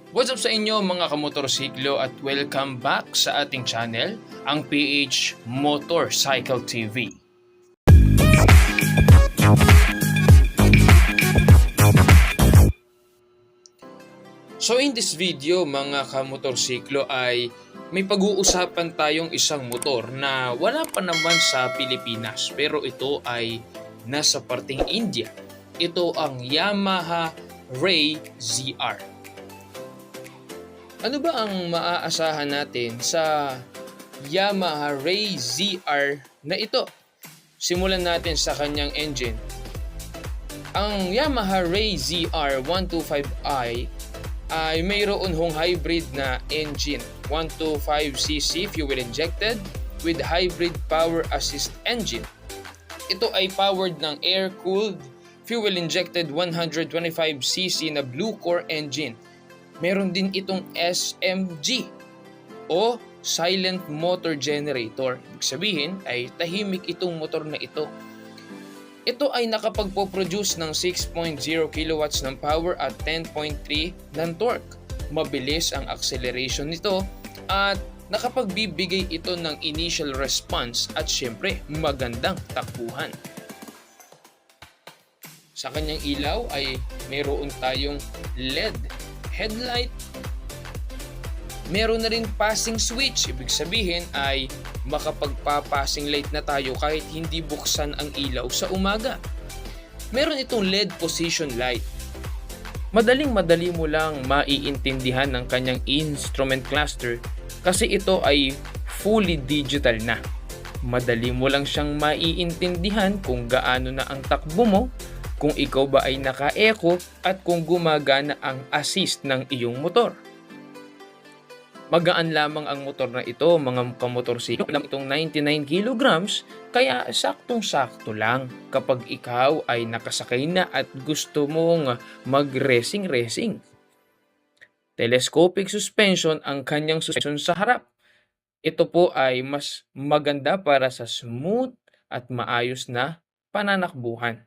What's up sa inyo mga kamotorsiklo at welcome back sa ating channel, ang PH Motorcycle TV. So in this video mga kamotorsiklo ay may pag-uusapan tayong isang motor na wala pa naman sa Pilipinas pero ito ay nasa parteng India. Ito ang Yamaha Ray ZR. Ano ba ang maaasahan natin sa Yamaha Ray ZR na ito? Simulan natin sa kanyang engine. Ang Yamaha Ray ZR 125i ay mayroon hong hybrid na engine, 125cc fuel injected with hybrid power assist engine. Ito ay powered ng air-cooled fuel injected 125cc na Blue Core engine. Meron din itong SMG o Silent Motor Generator. Ibig sabihin ay tahimik itong motor na ito. Ito ay nakapagpo-produce ng 6.0 kW ng power at 10.3 ng torque. Mabilis ang acceleration nito at nakapagbibigay ito ng initial response at syempre magandang takbuhan. Sa kanyang ilaw ay mayroon tayong LED headlight. Meron na rin passing switch. Ibig sabihin ay makapagpa-passing light na tayo kahit hindi buksan ang ilaw sa umaga. Meron itong LED position light. Madaling-madali mo lang maiintindihan ng kanyang instrument cluster kasi ito ay fully digital na. Madali mo lang siyang maiintindihan kung gaano na ang takbo mo, kung ikaw ba ay naka-eco at kung gumagana ang assist ng iyong motor. Magaan lamang ang motor na ito mga kamotorsiklo, lang itong 99 kilograms kaya saktong-sakto lang kapag ikaw ay nakasakay na at gusto mong mag-racing. Telescopic suspension ang kanyang suspension sa harap. Ito po ay mas maganda para sa smooth at maayos na pananakbuhan.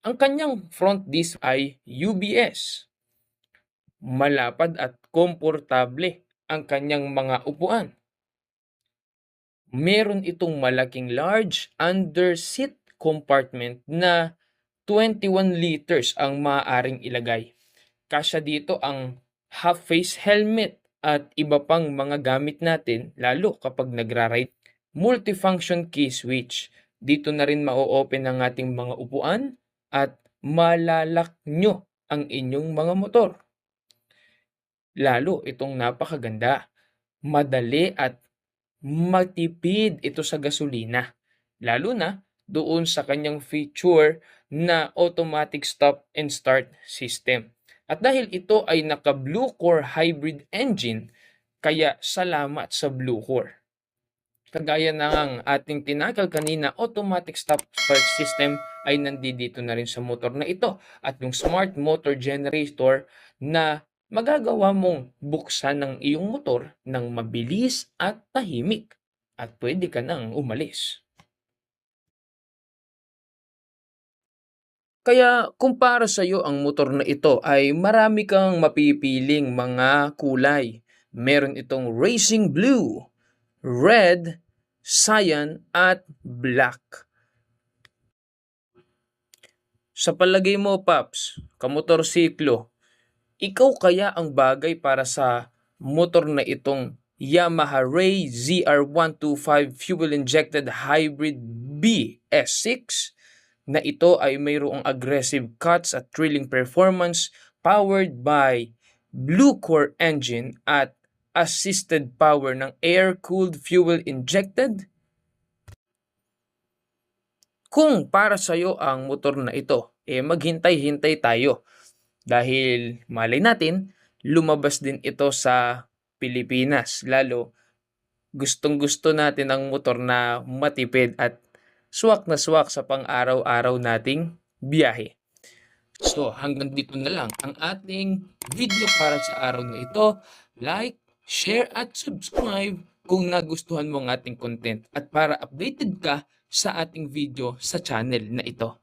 Ang kanyang front disc ay UBS. Malapad at komportable ang kanyang mga upuan. Meron itong malaking large under seat compartment na 21 liters ang maaaring ilagay. Kasya dito ang half-face helmet at iba pang mga gamit natin lalo kapag nagra-ride. Multifunction key switch. Dito na rin ma-open ang ating mga upuan at malalak nyo ang inyong mga motor. Lalo itong napakaganda, madali at matipid ito sa gasolina. Lalo na doon sa kanyang feature na automatic stop and start system. At dahil ito ay naka Blue Core hybrid engine, kaya salamat sa Blue Core. Kagaya ng ating tinakal kanina, automatic stop start system ay nandito na rin sa motor na ito. At yung smart motor generator na magagawa mong buksan ng iyong motor ng mabilis at tahimik. At pwede ka nang umalis. Kaya kung para sa iyo ang motor na ito ay marami kang mapipiling mga kulay. Meron itong racing blue, red, cyan at black. Sa palagay mo, Paps, kamotorsiklo, ikaw kaya ang bagay para sa motor na itong Yamaha Ray ZR125 fuel-injected hybrid BS6 na ito ay mayroong aggressive cuts at thrilling performance powered by Blue Core engine at assisted power ng air-cooled fuel-injected? Kung para sa iyo ang motor na ito, maghintay-hintay tayo. Dahil malay natin, lumabas din ito sa Pilipinas. Lalo, gustong-gusto natin ang motor na matipid at swak na swak sa pang-araw-araw nating biyahe. So, hanggang dito na lang ang ating video para sa araw na ito. Like, share at subscribe kung nagustuhan mo ang ating content at para updated ka sa ating video sa channel na ito.